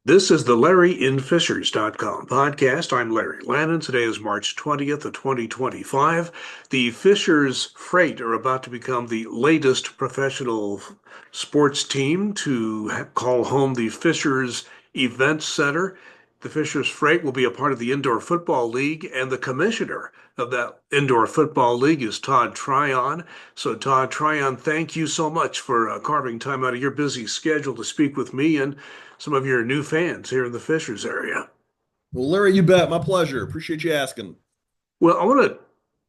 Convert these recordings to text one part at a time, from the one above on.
This is the LarryInFishers.com podcast. I'm Larry Lannon. Today is March 20th of 2025. The Fishers Freight are about to become the latest professional sports team to call home the Fishers Event Center. The Fishers Freight will be a part of the Indoor Football League, and the commissioner of that Indoor Football League is Todd Tryon. So, Todd Tryon, thank you so much for carving time out of your busy schedule to speak with me and some of your new fans here in the Fishers area. Well, Larry, you bet. My pleasure. Appreciate you asking. Well, I want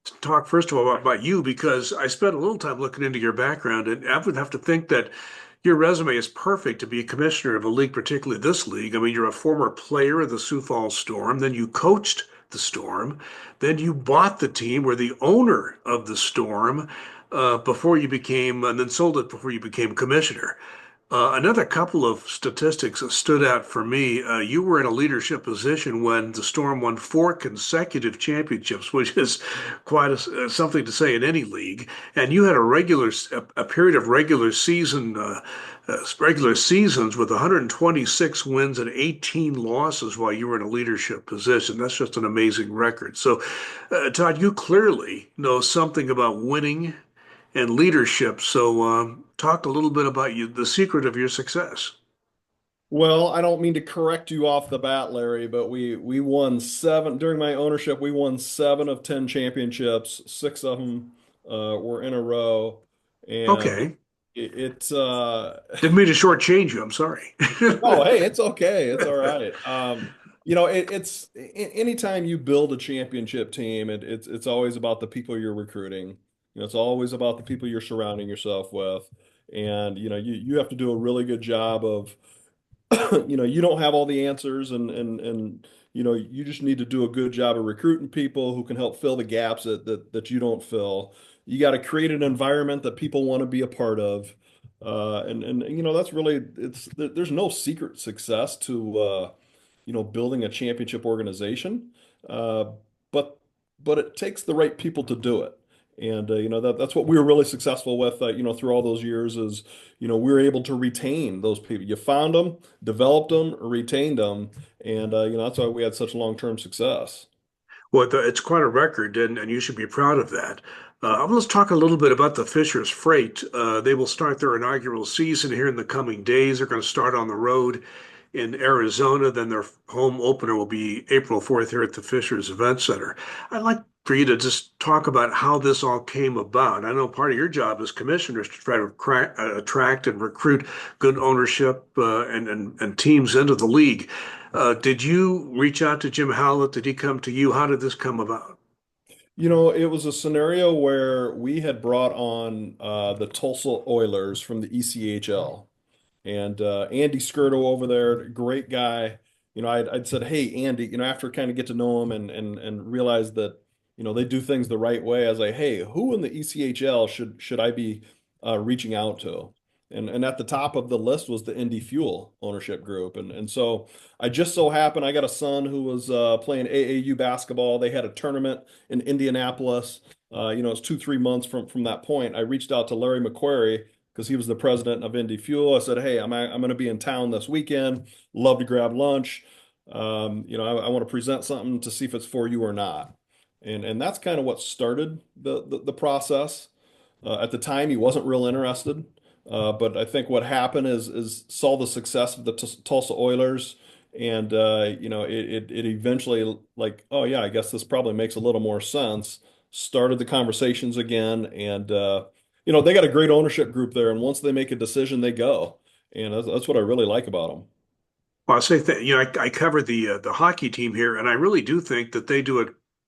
to talk first of all about you because I spent a little time looking into your background, and I would have to think that your resume is perfect to be a commissioner of a league, particularly this league. I mean, you're a former player of the Sioux Falls Storm, then you coached the Storm, then you bought the team, were the owner of the Storm before you became, and then sold it before you became commissioner. Another couple of statistics that stood out for me. You were in a leadership position when the Storm won four consecutive championships, which is quite something to say in any league. And you had a period of regular seasons with 126 wins and 18 losses while you were in a leadership position. That's just an amazing record. So, Todd, you clearly know something about winning and leadership. So, talk a little bit about the secret of your success. Well, I don't mean to correct you off the bat, Larry, but we won seven during my ownership. We won seven of 10 championships. Six of them were in a row, and Okay. it's Didn't mean to shortchange you. I'm sorry. oh, hey, it's okay. It's all right. Anytime you build a championship team, it's always about the people you're recruiting. It's always about the people you're surrounding yourself with. And you have to do a really good job of you don't have all the answers, and you just need to do a good job of recruiting people who can help fill the gaps that you don't fill. You got to create an environment that people want to be a part of. And that's really there's no secret success to building a championship organization. Uh, but it takes the right people to do it. And that's what we were really successful with, through all those years is, we were able to retain those people. You found them, developed them, retained them, and that's why we had such long-term success. Well, it's quite a record, and you should be proud of that. Let's talk a little bit about the Fishers Freight. They will start their inaugural season here in the coming days. They're going to start on the road in Arizona. Then their home opener will be April 4th here at the Fishers Event Center. I'd like for you to just talk about how this all came about. I know part of your job as commissioner is to try to attract and recruit good ownership and teams into the league. Did you reach out to Jim Howlett? Did he come to you? How did this come about? It was a scenario where we had brought on the Tulsa Oilers from the ECHL. And Andy Skirto over there, great guy. I'd said, hey, Andy, after kind of get to know him and realize that, they do things the right way. I was like, hey, who in the ECHL should I be reaching out to? And at the top of the list was the Indy Fuel ownership group. And so I just so happened I got a son who was playing AAU basketball. They had a tournament in Indianapolis. It's 2, 3 months from that point. I reached out to Larry McQuarrie because he was the president of Indy Fuel. I said, "Hey, I'm going to be in town this weekend. Love to grab lunch. I want to present something to see if it's for you or not." And that's kind of what started the process. At the time, he wasn't real interested, but I think what happened is saw the success of the Tulsa Oilers, and it eventually like, oh yeah, I guess this probably makes a little more sense. Started the conversations again, and they got a great ownership group there, and once they make a decision, they go. And that's what I really like about them. Well, I say that I covered the hockey team here, and I really do think that they do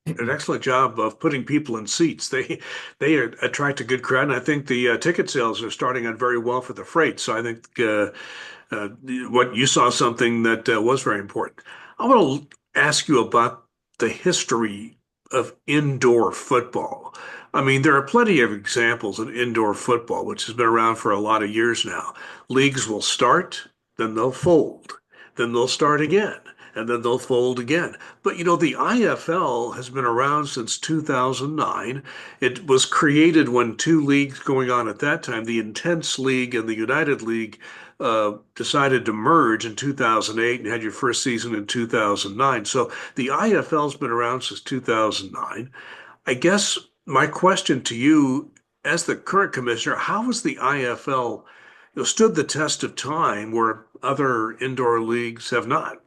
an excellent job of putting people in seats. They attract a good crowd, and I think the ticket sales are starting out very well for the freight. So I think uh, what you saw something that was very important. I want to ask you about the history of indoor football. I mean, there are plenty of examples in indoor football, which has been around for a lot of years now. Leagues will start, then they'll fold, then they'll start again. and then they'll fold again. But the IFL has been around since 2009. It was created when two leagues going on at that time, the Intense League and the United League, decided to merge in 2008 and had your first season in 2009. So the IFL's been around since 2009. I guess my question to you, as the current commissioner, how has the IFL, stood the test of time where other indoor leagues have not?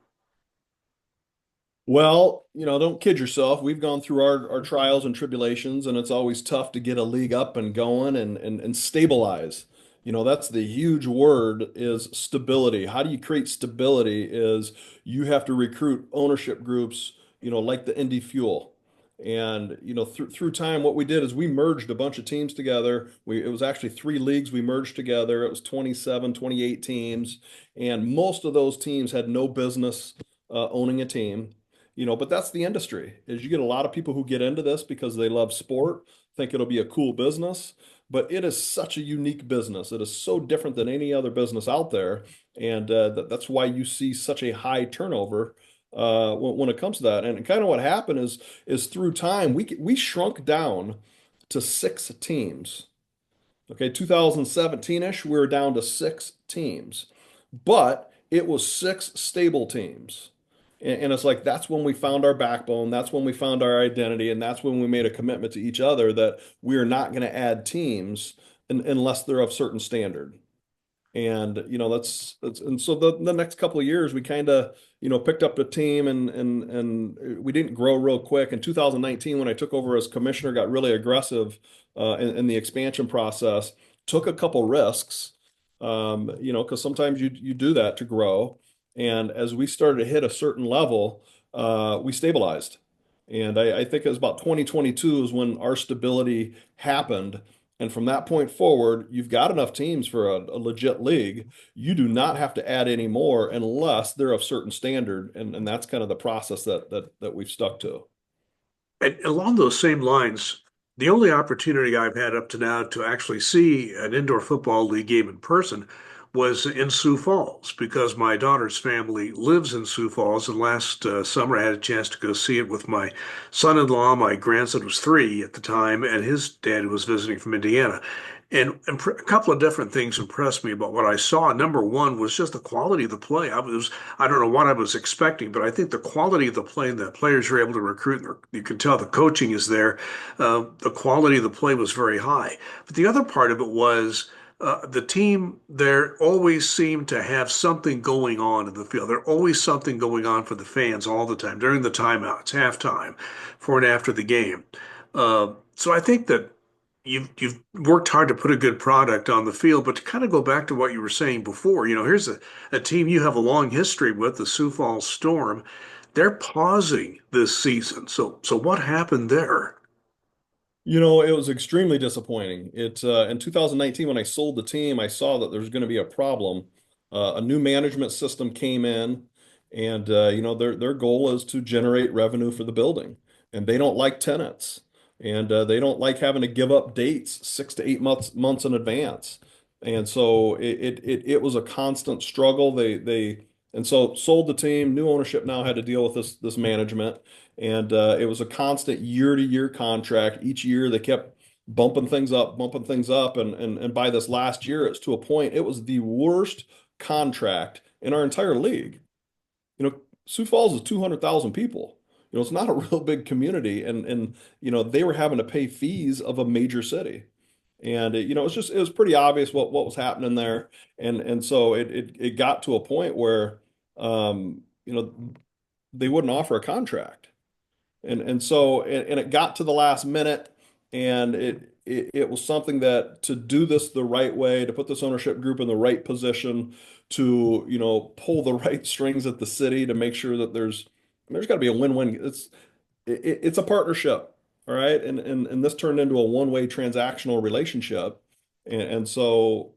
Well, don't kid yourself. We've gone through our trials and tribulations, and it's always tough to get a league up and going and stabilize. That's the huge word is stability. How do you create stability is you have to recruit ownership groups, like the Indy Fuel. And through time, what we did is we merged a bunch of teams together. It was actually three leagues we merged together. It was 27, 28 teams, and most of those teams had no business owning a team. But that's the industry, is you get a lot of people who get into this because they love sport, think it'll be a cool business, but it is such a unique business. It is so different than any other business out there, and that's why you see such a high turnover when it comes to that. And kind of what happened is through time we shrunk down to six teams. Okay, 2017-ish, we were down to six teams, but it was six stable teams. And it's like that's when we found our backbone, that's when we found our identity, and that's when we made a commitment to each other that we are not going to add teams unless they're of certain standard. And that's and so the next couple of years we kind of picked up the team and we didn't grow real quick. In 2019, when I took over as commissioner, got really aggressive in the expansion process, took a couple risks, because sometimes you do that to grow. And as we started to hit a certain level, we stabilized. And I think it was about 2022 is when our stability happened. And from that point forward, you've got enough teams for a legit league. You do not have to add any more unless they're of certain standard, and that's kind of the process that we've stuck to. And along those same lines, the only opportunity I've had up to now to actually see an indoor football league game in person was in Sioux Falls because my daughter's family lives in Sioux Falls. And last summer, I had a chance to go see it with my son-in-law. My grandson was 3 at the time, and his dad was visiting from Indiana. And a couple of different things impressed me about what I saw. Number one was just the quality of the play. I don't know what I was expecting, but I think the quality of the play and the players were able to recruit, and you can tell the coaching is there. The quality of the play was very high. But the other part of it was the team there always seemed to have something going on in the field. There's always something going on for the fans all the time during the timeouts, halftime, before and after the game. So I think that you've worked hard to put a good product on the field, but to kind of go back to what you were saying before, here's a team you have a long history with, the Sioux Falls Storm. They're pausing this season. So what happened there? It was extremely disappointing. In 2019 when I sold the team, I saw that there was going to be a problem. A new management system came in, and their goal is to generate revenue for the building, and they don't like tenants, and they don't like having to give up dates 6 to 8 months in advance, and so it was a constant struggle. They and so sold the team. New ownership now had to deal with this management. And it was a constant year-to-year contract. Each year they kept bumping things up, and by this last year, it's to a point. It was the worst contract in our entire league. Sioux Falls is 200,000 people. It's not a real big community, and they were having to pay fees of a major city, and it was pretty obvious what was happening there, and so it got to a point where um, you know they wouldn't offer a contract. And it got to the last minute, and it was something that to do this the right way, to put this ownership group in the right position, to pull the right strings at the city to make sure that there's got to be a win-win. It's a partnership, all right, and this turned into a one-way transactional relationship, and so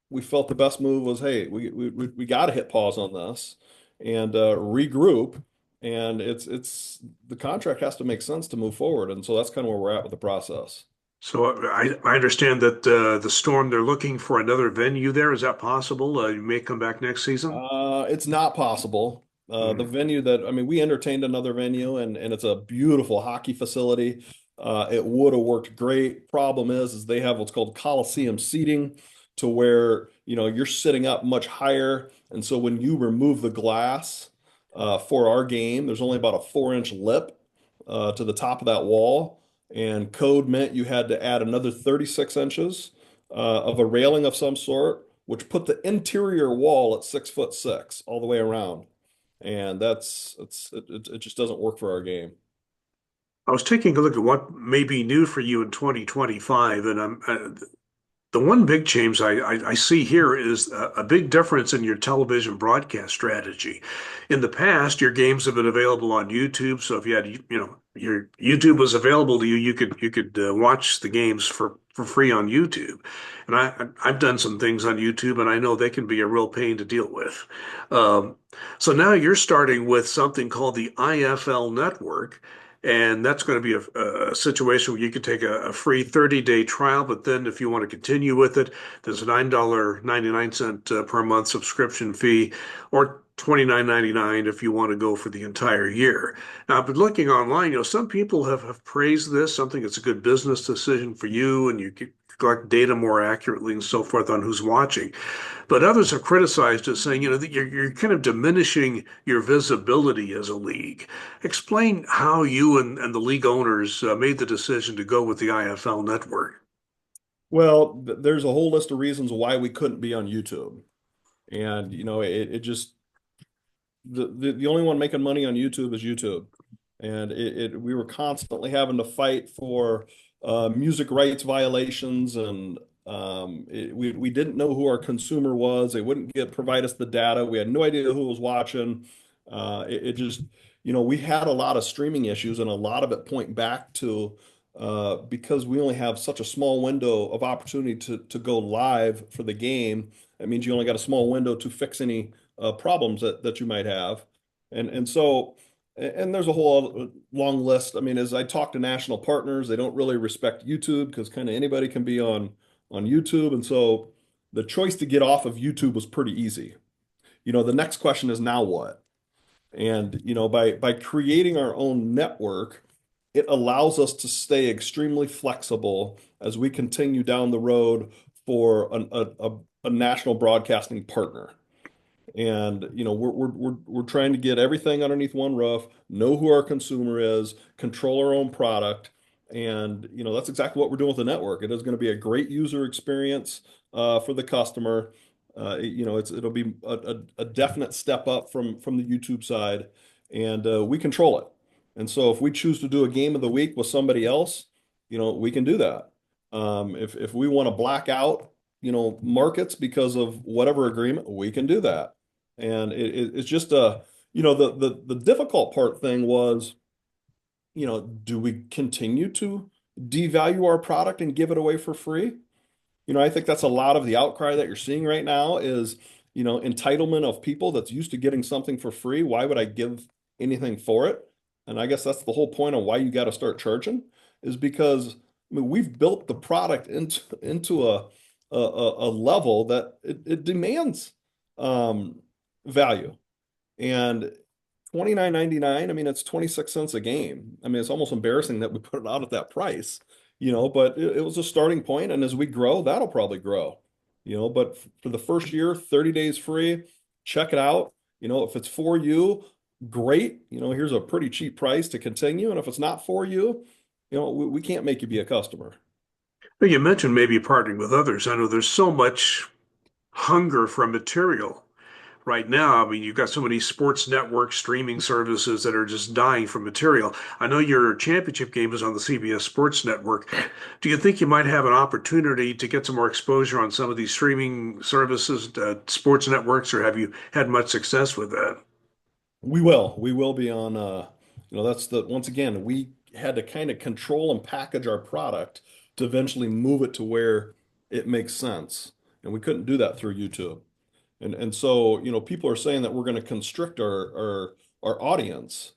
we felt the best move was, hey, we got to hit pause on this and regroup. And it's the contract has to make sense to move forward. And so that's kind of where we're at with the process. So I understand that the Storm, they're looking for another venue there. Is that possible? You may come back next season? It's not possible. The Mm. venue that, I mean, we entertained another venue and it's a beautiful hockey facility. It would have worked great. Problem is they have what's called Coliseum seating to where, you're sitting up much higher. And so when you remove the glass for our game, there's only about a 4-inch lip to the top of that wall. And code meant you had to add another 36 inches of a railing of some sort, which put the interior wall at 6'6" all the way around. And it just doesn't work for our game. I was taking a look at what may be new for you in 2025, and the one big change I see here is a big difference in your television broadcast strategy. In the past, your games have been available on YouTube, so if you had, your YouTube was available to you, you could watch the games for free on YouTube. And I've done some things on YouTube, and I know they can be a real pain to deal with. Um, so now you're starting with something called the IFL network. And that's going to be a situation where you could take a free 30-day trial, but then if you want to continue with it, there's a $9.99 per month subscription fee, or $29.99 if you want to go for the entire year. Now, I've been looking online, some people have praised this, something that's a good business decision for you, and you can collect data more accurately and so forth on who's watching. But others have criticized it, saying, that you're kind of diminishing your visibility as a league. Explain how you and the league owners made the decision to go with the IFL network. Well, there's a whole list of reasons why we couldn't be on YouTube. And, it just, the only one making money on YouTube is YouTube. And we were constantly having to fight for music rights violations, and we didn't know who our consumer was. They wouldn't provide us the data. We had no idea who was watching. It just, we had a lot of streaming issues, and a lot of it point back to because we only have such a small window of opportunity to go live for the game. That means you only got a small window to fix any problems that you might have. And so, and there's a whole long list. I mean, as I talk to national partners, they don't really respect YouTube because kind of anybody can be on YouTube. And so the choice to get off of YouTube was pretty easy. The next question is now what? And by creating our own network, it allows us to stay extremely flexible as we continue down the road for a national broadcasting partner. And we're trying to get everything underneath one roof, know who our consumer is, control our own product, and that's exactly what we're doing with the network. It is going to be a great user experience for the customer. It'll be a definite step up from the YouTube side, and we control it. And so if we choose to do a game of the week with somebody else, we can do that. If we want to black out, markets because of whatever agreement, we can do that. And it's just the difficult part thing was, do we continue to devalue our product and give it away for free? I think that's a lot of the outcry that you're seeing right now is, entitlement of people that's used to getting something for free. Why would I give anything for it? And I guess that's the whole point of why you got to start charging is because I mean, we've built the product into a level that it demands value. And 29.99, I mean, it's 26 cents a game. I mean, it's almost embarrassing that we put it out at that price, but it was a starting point, and as we grow, that'll probably grow. But for the first year, 30 days free, check it out. If it's for you, great. Here's a pretty cheap price to continue. And if it's not for you, we can't make you be a customer. Well, you mentioned maybe partnering with others. I know there's so much hunger for material right now. I mean, you've got so many sports network streaming services that are just dying for material. I know your championship game is on the CBS Sports Network. Do you think you might have an opportunity to get some more exposure on some of these streaming services, sports networks, or have you had much success with that? We will be on that's the once again, we had to kind of control and package our product to eventually move it to where it makes sense. And we couldn't do that through YouTube. And so, people are saying that we're going to constrict our audience.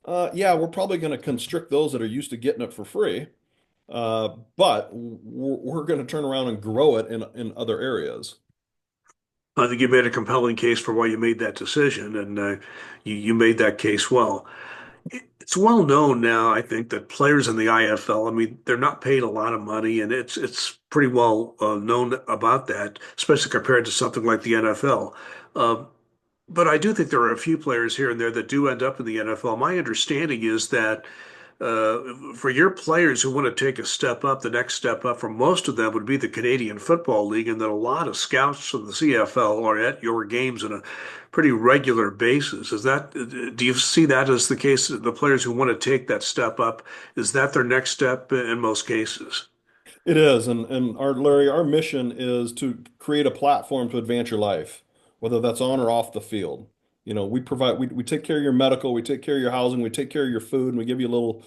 Yeah, we're probably going to constrict those that are used to getting it for free. But we're going to turn around and grow it in other areas. I think you made a compelling case for why you made that decision, and you made that case well. It's well known now, I think, that players in the IFL, I mean, they're not paid a lot of money, and it's pretty well known about that, especially compared to something like the NFL. Uh, but I do think there are a few players here and there that do end up in the NFL. My understanding is that for your players who want to take a step up, the next step up for most of them would be the Canadian Football League, and that a lot of scouts from the CFL are at your games on a pretty regular basis. Do you see that as the case? The players who want to take that step up, is that their next step in most cases? It is, and our Larry, our mission is to create a platform to advance your life, whether that's on or off the field. We take care of your medical, we take care of your housing, we take care of your food, and we give you a little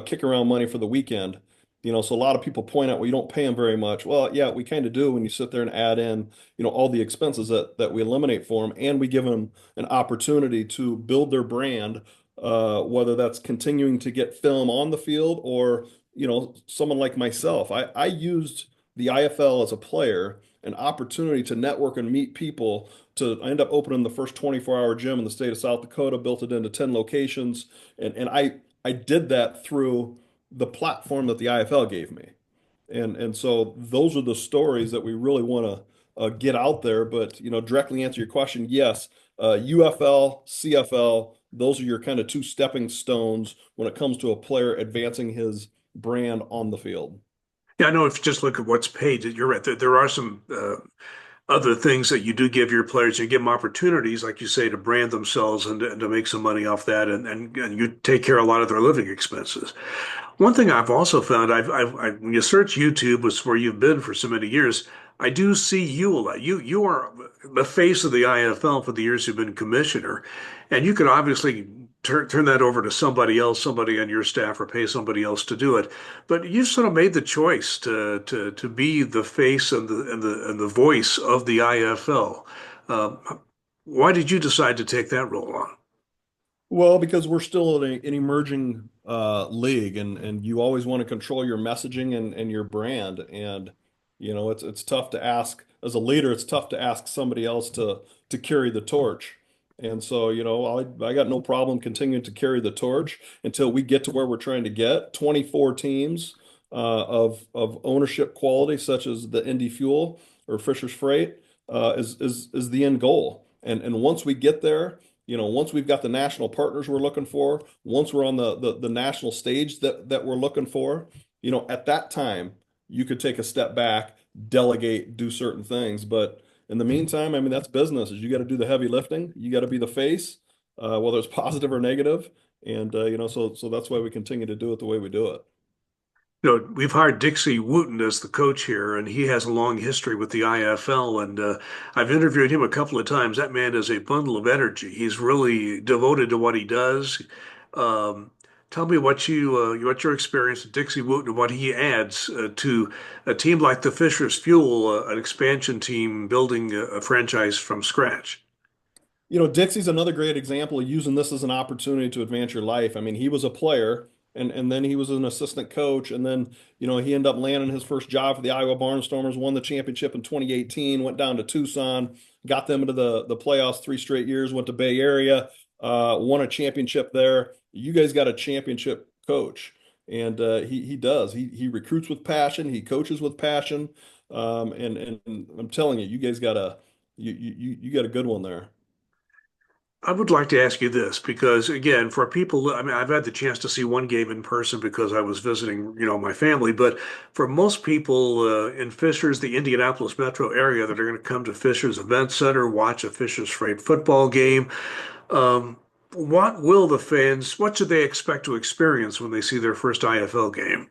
kick around money for the weekend. So a lot of people point out, well, you don't pay them very much. Well, yeah, we kind of do when you sit there and add in, all the expenses that we eliminate for them, and we give them an opportunity to build their brand, whether that's continuing to get film on the field or someone like myself. I used the IFL as a player, an opportunity to network and meet people. I end up opening the first 24-hour gym in the state of South Dakota, built it into 10 locations, and I did that through the platform that the IFL gave me. And so those are the stories that we really want to get out there. But directly answer your question, yes, UFL, CFL, those are your kind of two stepping stones when it comes to a player advancing his brand on the field. Yeah, I know if you just look at what's paid, you're right. There are some other things that you do give your players. You give them opportunities, like you say, to brand themselves and to make some money off that, and you take care of a lot of their living expenses. One thing I've also found, when you search YouTube, which is where you've been for so many years, I do see you a lot. You are the face of the IFL for the years you've been commissioner, and you could obviously turn that over to somebody else, somebody on your staff, or pay somebody else to do it. But you sort of made the choice to be the face and the voice of the IFL. Why did you decide to take that role on? Well, because we're still in an emerging league, and you always want to control your messaging and your brand. And it's tough to ask as a leader. It's tough to ask somebody else to carry the torch. And so I got no problem continuing to carry the torch until we get to where we're trying to get. 24 teams of ownership quality, such as the Indy Fuel or Fisher's Freight, is the end goal. And once we get there. Once we've got the national partners we're looking for, once we're on the national stage that we're looking for, at that time, you could take a step back, delegate, do certain things. But in the meantime, I mean, that's business. Is you got to do the heavy lifting. You got to be the face, whether it's positive or negative. And so that's why we continue to do it the way we do it. We've hired Dixie Wooten as the coach here, and he has a long history with the IFL. And I've interviewed him a couple of times. That man is a bundle of energy. He's really devoted to what he does. Um, Tell me what your experience with Dixie Wooten and what he adds to a team like the Fishers Fuel, an expansion team building a franchise from scratch. Dixie's another great example of using this as an opportunity to advance your life. I mean, he was a player and then he was an assistant coach. And then, he ended up landing his first job for the Iowa Barnstormers, won the championship in 2018, went down to Tucson, got them into the playoffs 3 straight years, went to Bay Area, won a championship there. You guys got a championship coach. And he does. He recruits with passion, he coaches with passion. And I'm telling you, you guys got you got a good one there. I would like to ask you this because, again, for people, I mean, I've had the chance to see one game in person because I was visiting, my family. But for most people in Fishers, the Indianapolis metro area that are going to come to Fishers Event Center, watch a Fishers Freight football game, um, what should they expect to experience when they see their first IFL game?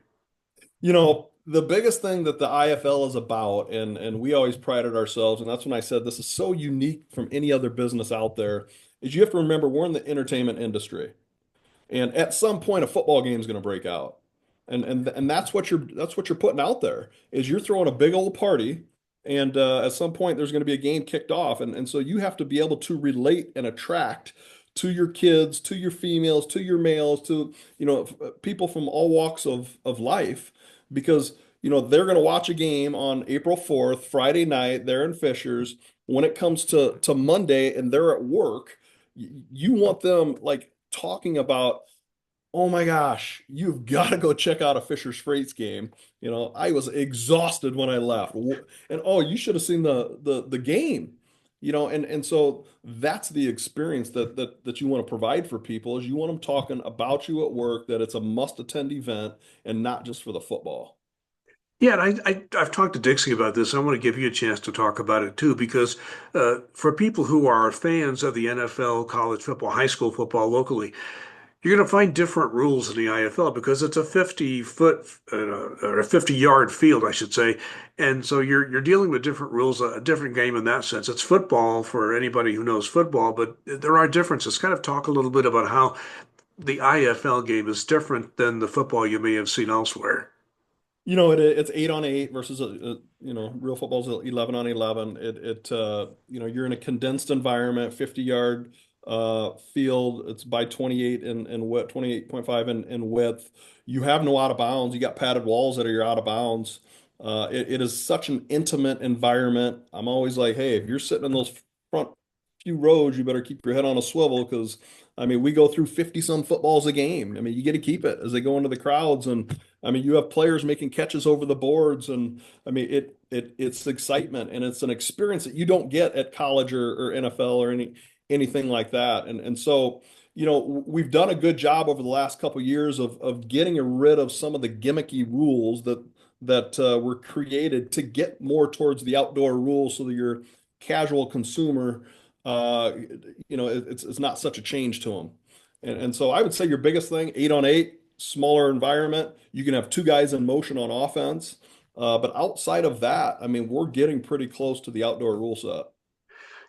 The biggest thing that the IFL is about, and we always prided ourselves, and that's when I said this is so unique from any other business out there, is you have to remember we're in the entertainment industry. And at some point, a football game is going to break out, and that's what you're putting out there is you're throwing a big old party, and at some point there's going to be a game kicked off, and so you have to be able to relate and attract to your kids, to your females, to your males, to people from all walks of life, because they're going to watch a game on April 4th, Friday night, there in Fishers. when it comes to Monday and they're at work, you want them like talking about, oh my gosh, you've got to go check out a Fisher Straits game. I was exhausted when I left. And oh, you should have seen the game. And so that's the experience that you want to provide for people is you want them talking about you at work, that it's a must-attend event and not just for the football. Yeah, and I've talked to Dixie about this. I want to give you a chance to talk about it too, because for people who are fans of the NFL, college football, high school football locally, you're going to find different rules in the IFL because it's a 50-foot or a 50-yard field, I should say, and so you're dealing with different rules, a different game in that sense. It's football for anybody who knows football, but there are differences. Kind of talk a little bit about how the IFL game is different than the football you may have seen elsewhere. It's 8 on 8 versus real football's 11 on 11. You're in a condensed environment, 50-yard field. It's by 28 in width, 28.5 in width. You have no out of bounds. You got padded walls that are your out of bounds. It is such an intimate environment. I'm always like, hey, if you're sitting in those front few rows, you better keep your head on a swivel because I mean, we go through 50 some footballs a game. I mean, you get to keep it as they go into the crowds and I mean, you have players making catches over the boards, and I mean, it's excitement and it's an experience that you don't get at college or NFL or anything like that. And so, we've done a good job over the last couple of years of getting rid of some of the gimmicky rules that were created to get more towards the outdoor rules, so that your casual consumer, it's not such a change to them. And so I would say your biggest thing, 8 on 8, smaller environment. You can have two guys in motion on offense. But outside of that, I mean, we're getting pretty close to the outdoor rule set.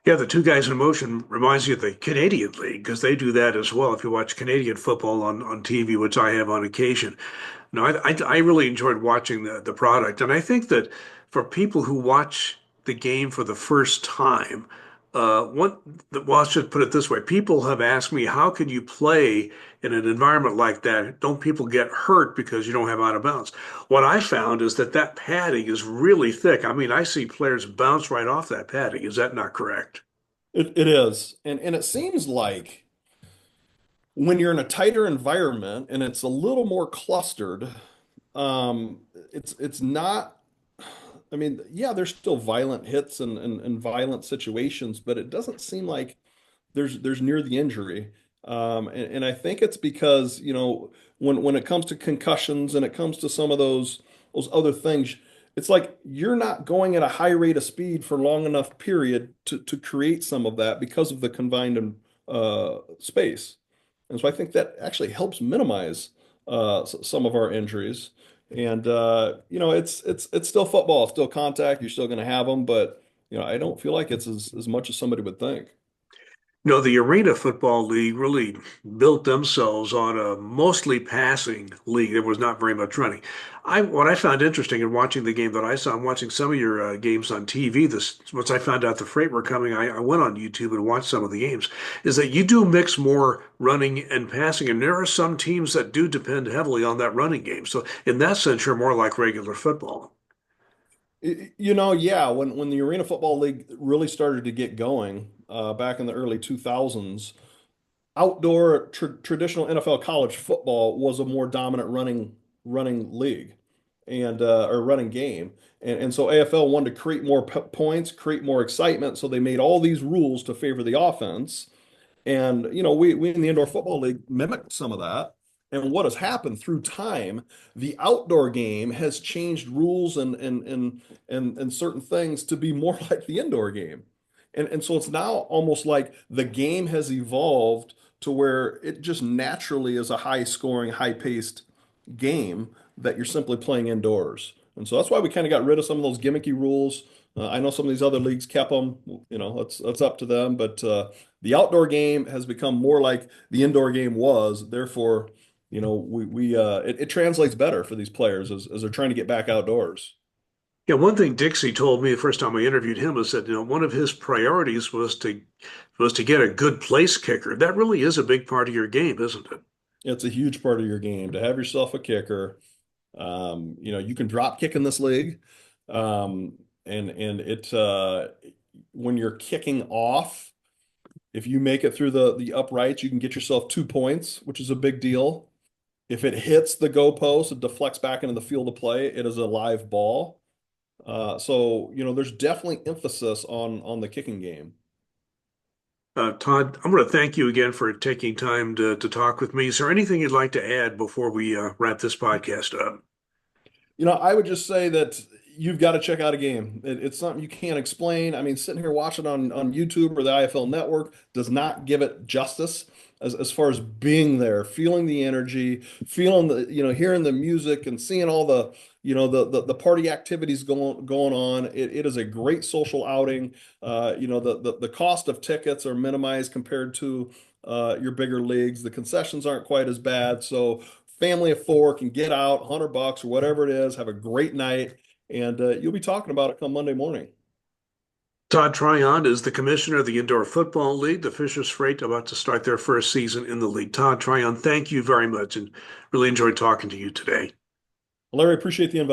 Yeah, the two guys in motion reminds you of the Canadian League because they do that as well. If you watch Canadian football on TV, which I have on occasion, no, I really enjoyed watching the product, and I think that for people who watch the game for the first time, one well, I should put it this way: people have asked me, "How can you play in an environment like that? Don't people get hurt because you don't have out of bounds?" What I found is that padding is really thick. I mean, I see players bounce right off that padding. Is that not correct? It is. And it seems like when you're in a tighter environment and it's a little more clustered, it's not, I mean, yeah, there's still violent hits and violent situations, but it doesn't seem like there's near the injury. And I think it's because, when it comes to concussions and it comes to some of those other things, it's like you're not going at a high rate of speed for long enough period to create some of that because of the confined space. And so I think that actually helps minimize some of our injuries. And it's still football, it's still contact. You're still going to have them, but I don't feel like it's as much as somebody would think. No, the Arena Football League really built themselves on a mostly passing league. There was not very much running. What I found interesting in watching the game that I saw, I'm watching some of your games on TV. This once I found out the Freight were coming, I went on YouTube and watched some of the games. Is that you do mix more running and passing, and there are some teams that do depend heavily on that running game. So in that sense, you're more like regular football. Yeah, when the Arena Football League really started to get going back in the early 2000s, outdoor traditional NFL college football was a more dominant running league and or running game. And so AFL wanted to create more points, create more excitement, so they made all these rules to favor the offense. And we in the indoor football league mimicked some of that. And what has happened through time, the outdoor game has changed rules and certain things to be more like the indoor game. And so it's now almost like the game has evolved to where it just naturally is a high scoring, high paced game that you're simply playing indoors. And so that's why we kind of got rid of some of those gimmicky rules. I know some of these other leagues kept them, that's up to them. But the outdoor game has become more like the indoor game was. Therefore, it translates better for these players as they're trying to get back outdoors. Yeah, one thing Dixie told me the first time I interviewed him is that, one of his priorities was to get a good place kicker. That really is a big part of your game, isn't it? It's a huge part of your game to have yourself a kicker. You can drop kick in this league, and it when you're kicking off, if you make it through the uprights, you can get yourself 2 points, which is a big deal. If it hits the goalpost, it deflects back into the field of play. It is a live ball. So, there's definitely emphasis on the kicking game. Todd, I'm going to thank you again for taking time to talk with me. Is there anything you'd like to add before we wrap this podcast up? I would just say that you've got to check out a game. It's something you can't explain. I mean, sitting here watching on YouTube or the IFL network does not give it justice as far as being there, feeling the energy, feeling hearing the music and seeing all the party activities going on. It is a great social outing. The cost of tickets are minimized compared to your bigger leagues. The concessions aren't quite as bad. So family of four can get out, $100 or whatever it is, have a great night, and you'll be talking about it come Monday morning. Todd Tryon is the commissioner of the Indoor Football League. The Fishers Freight about to start their first season in the league. Todd Tryon, thank you very much and really enjoyed talking to you today. Larry, appreciate the invite.